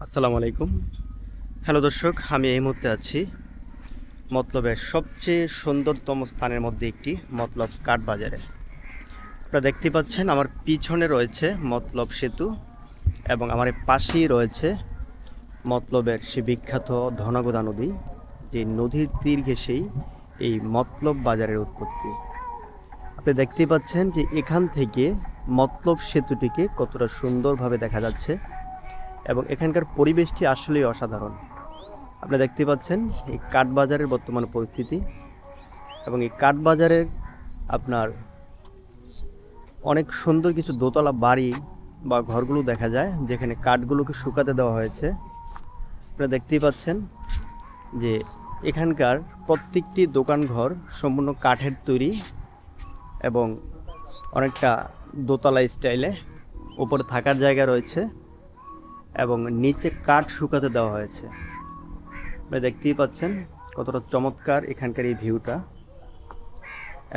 আসসালামু আলাইকুম। হ্যালো দর্শক, আমি এই মুহূর্তে আছি মতলবের সবচেয়ে সুন্দরতম স্থানের মধ্যে একটি মতলব কাঠবাজারে। আপনারা দেখতে পাচ্ছেন আমার পিছনে রয়েছে মতলব সেতু এবং আমার পাশেই রয়েছে মতলবের সে বিখ্যাত ধনগোদা নদী, যে নদীর তীর ঘেঁষেই এই মতলব বাজারের উৎপত্তি। আপনি দেখতেই পাচ্ছেন যে এখান থেকে মতলব সেতুটিকে কতটা সুন্দরভাবে দেখা যাচ্ছে এবং এখানকার পরিবেশটি আসলেই অসাধারণ। আপনি দেখতে পাচ্ছেন এই কাঠবাজারের বর্তমান পরিস্থিতি এবং এই কাঠবাজারের আপনার অনেক সুন্দর কিছু দোতলা বাড়ি বা ঘরগুলো দেখা যায়, যেখানে কাঠগুলোকে শুকাতে দেওয়া হয়েছে। আপনারা দেখতেই পাচ্ছেন যে এখানকার প্রত্যেকটি দোকান ঘর সম্পূর্ণ কাঠের তৈরি এবং অনেকটা দোতলা স্টাইলে, উপরে থাকার জায়গা রয়েছে এবং নিচে কাঠ শুকাতে দেওয়া হয়েছে। আপনারা দেখতেই পাচ্ছেন কতটা চমৎকার এখানকার এই ভিউটা।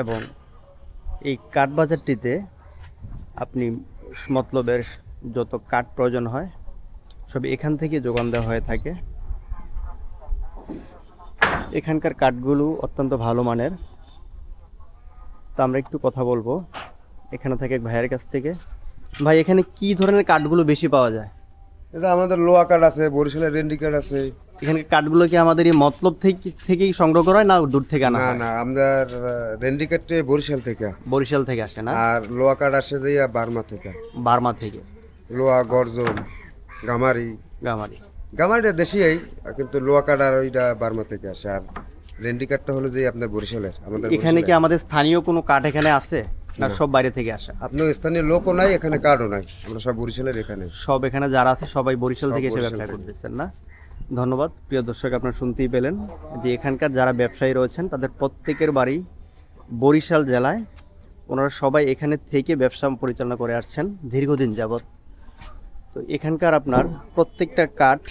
এবং এই কাঠ বাজারটিতে আপনি মতলবের যত কাঠ প্রয়োজন হয় সব এখান থেকে যোগান দেওয়া হয়ে থাকে। এখানকার কাঠগুলো অত্যন্ত ভালো মানের। তা আমরা একটু কথা বলবো এখানে থেকে এক ভাইয়ের কাছ থেকে। ভাই, এখানে কি ধরনের কাঠগুলো বেশি পাওয়া যায়? এটা আমাদের লোহা কাঠ আছে, বরিশালের রেন্ডি কাঠ আছে। এখানে কাঠগুলো কি আমাদের এই মতলব থেকেই সংগ্রহ করা হয় না দূর থেকে আনা না হয়? না, আমাদের রেন্ডি কাঠটা বরিশাল থেকে, বরিশাল থেকে আসে না? আর লোহা কাঠ আসে যে বার্মা থেকে। বার্মা থেকে? লোহা, গর্জন, গামারি। গামারি। গামারিটা দেশিয়াই, কিন্তু লোহা কাঠ আর ওইটা বার্মা থেকে আসে। আর রেন্ডি কাঠটা হলো যে আপনার বরিশালের। আমাদের এখানে কি আমাদের স্থানীয় কোনো কাঠ এখানে আছে না না। সব বাইরে থেকে আসা? আপনার স্থানীয় লোকও নাই, এখানে কাঠও নাই, আমরা সব বরিশালের এখানে। সব এখানে যারা আছে সবাই বরিশাল সব থেকে এসে বরিশাল ব্যবসা থেকে। করতেছেন না? ধন্যবাদ প্রিয় দর্শক, আপনারা শুনতেই পেলেন যে এখানকার যারা ব্যবসায়ী রয়েছেন তাদের প্রত্যেকের বাড়ি বরিশাল জেলায়। ওনারা সবাই এখানে থেকে ব্যবসা পরিচালনা করে আসছেন দীর্ঘদিন যাবৎ। তো এখানকার আপনার প্রত্যেকটা কাঠ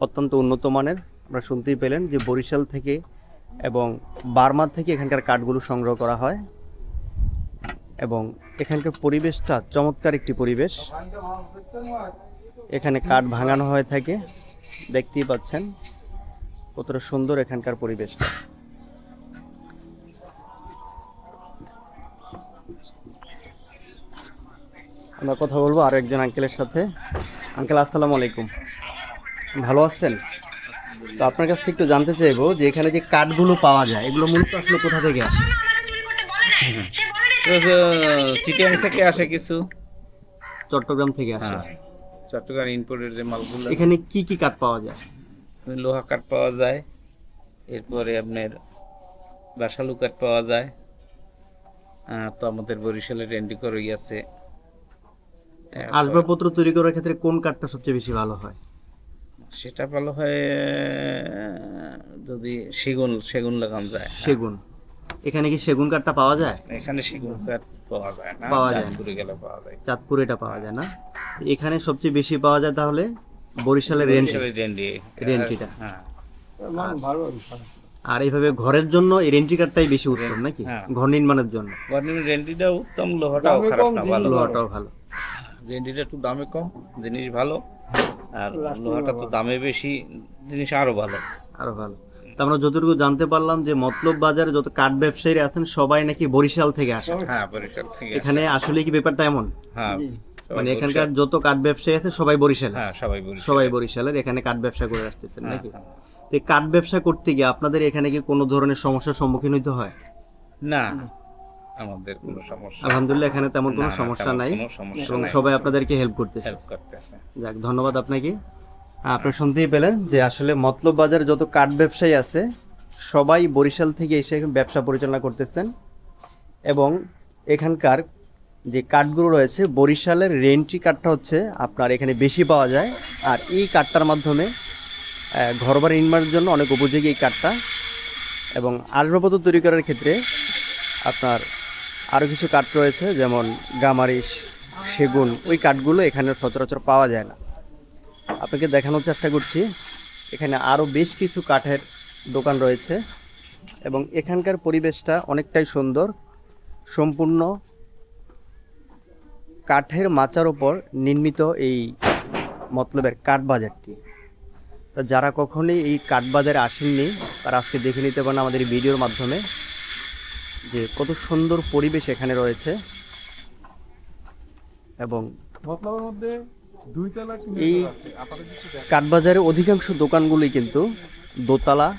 অত্যন্ত উন্নত মানের। আপনারা শুনতেই পেলেন যে বরিশাল থেকে এবং বার্মা থেকে এখানকার কাঠগুলো সংগ্রহ করা হয় এবং এখানকার পরিবেশটা চমৎকার একটি পরিবেশ। এখানে কাঠ ভাঙানো হয়ে থাকে, দেখতেই পাচ্ছেন কতটা সুন্দর এখানকার পরিবেশটা। আমরা কথা বলবো আরো একজন আঙ্কেলের সাথে। আঙ্কেল, আসসালামু আলাইকুম। ভালো আছেন? তো আপনার কাছ থেকে একটু জানতে চাইবো যে এখানে যে কাঠগুলো পাওয়া যায় এগুলো মূলত আসলে কোথা থেকে আসে? চিটিয়াং থেকে আসে কিছু, চট্টগ্রাম থেকে আসে। হ্যাঁ, চট্টগ্রাম ইম্পোর্টের যে মালগুলো। এখানে কি কি কাঠ পাওয়া যায়? লোহা কাঠ পাওয়া যায়, এরপরে আপনার বাসালু কাঠ পাওয়া যায়। তো আমাদের বরিশালের রেন্ডিকরই আছে। আসবাবপত্র তৈরি করার ক্ষেত্রে কোন কাঠটা সবচেয়ে বেশি ভালো হয়? সেটা ভালো হয় যদি সেগুন সেগুন লাগানো যায়। সেগুন। এখানে কি সেগুন কাঠটা পাওয়া যায়? এখানে সেগুন কাঠ পাওয়া যায় না, পাওয়া যায় না। চাঁদপুরে গেলে পাওয়া যায়। চাঁদপুরে এটা পাওয়া যায় না, এখানে সবচেয়ে বেশি পাওয়া যায় তাহলে বরিশালের বরিশালের রেন্ডি। রেন্টিটা। হ্যাঁ, আর এইভাবে ঘরের জন্য এই রেন্টি কাঠটাই বেশি উত্তম নাকি? হ্যাঁ। ঘর নির্মাণের জন্য গরনিমের রেন্ডিটা উত্তম, লোহাটাও খারাপ না, ভালো। লোহাটাও ভালো। রেন্ডিটা একটু দামে কম, জিনিস ভালো। আর লোহাটা তো দামে বেশি, জিনিস আরো ভালো। আরো ভালো। তা আমরা যতটুকু জানতে পারলাম যে মতলব বাজারে যত কাঠ ব্যবসায়ীরা আছেন সবাই নাকি বরিশাল থেকে আসে। হ্যাঁ, বরিশাল থেকে আসে। এখানে আসলে কি ব্যাপারটা এমন? হ্যাঁ, মানে এখানকার যত কাঠ ব্যবসায়ী আছে সবাই বরিশাল? হ্যাঁ, সবাই বরিশাল। সবাই বরিশালের, এখানে কাঠ ব্যবসা করে আসতেছেন হ্যাঁ, নাকি? হ্যাঁ। তো এই কাঠ ব্যবসা করতে গিয়ে আপনাদের এখানে কি কোনো ধরনের সমস্যার সম্মুখীন হতে হয়? না, আমাদের কোনো সমস্যা আলহামদুলিল্লাহ এখানে তেমন কোনো না, না, সমস্যা তেমন নাই কোনো সমস্যা এবং নাই। সবাই আপনাদেরকে হেল্প করতেছে। হেল্প করতেছে। যাক, ধন্যবাদ আপনাকে। আপনি শুনতেই পেলেন যে আসলে মতলব বাজারে যত কাঠ ব্যবসায়ী আছে সবাই বরিশাল থেকে এসে ব্যবসা পরিচালনা করতেছেন এবং এখানকার যে কাঠগুলো রয়েছে বরিশালের রেন্টি কাঠটা হচ্ছে আপনার এখানে বেশি পাওয়া যায়। আর এই কাঠটার মাধ্যমে ঘরবাড়ি নির্মাণের জন্য অনেক উপযোগী এই কাঠটা। এবং আসবাবপত্র তৈরি করার ক্ষেত্রে আপনার আরও কিছু কাঠ রয়েছে, যেমন গামারি, সেগুন, ওই কাঠগুলো এখানে সচরাচর পাওয়া যায় না। আপনাকে দেখানোর চেষ্টা করছি, এখানে আরও বেশ কিছু কাঠের দোকান রয়েছে এবং এখানকার পরিবেশটা অনেকটাই সুন্দর। সম্পূর্ণ কাঠের মাচার ওপর নির্মিত এই মতলবের কাঠ বাজারটি। তো যারা কখনোই এই কাঠ বাজারে আসেননি তারা আজকে দেখে নিতে পারেন আমাদের এই ভিডিওর মাধ্যমে যে কত সুন্দর পরিবেশ এখানে রয়েছে। এবং মতলবের মধ্যে দুইতলা এই কাঠবাজারের অধিকাংশ দোকানগুলোই কিন্তু দোতলা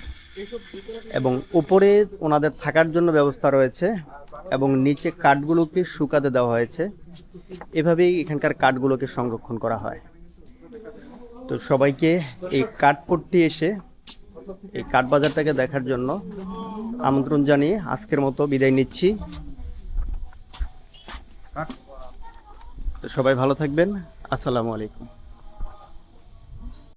এবং উপরে ওনাদের থাকার জন্য ব্যবস্থা রয়েছে এবং নিচে কাঠগুলোকে শুকাতে দেওয়া হয়েছে। এভাবেই এখানকার কাঠগুলোকে সংরক্ষণ করা হয়। তো সবাইকে এই কাঠপট্টি এসে এই কাঠবাজারটাকে দেখার জন্য আমন্ত্রণ জানিয়ে আজকের মতো বিদায় নিচ্ছি। তো সবাই ভালো থাকবেন। আসসালামু আলাইকুম।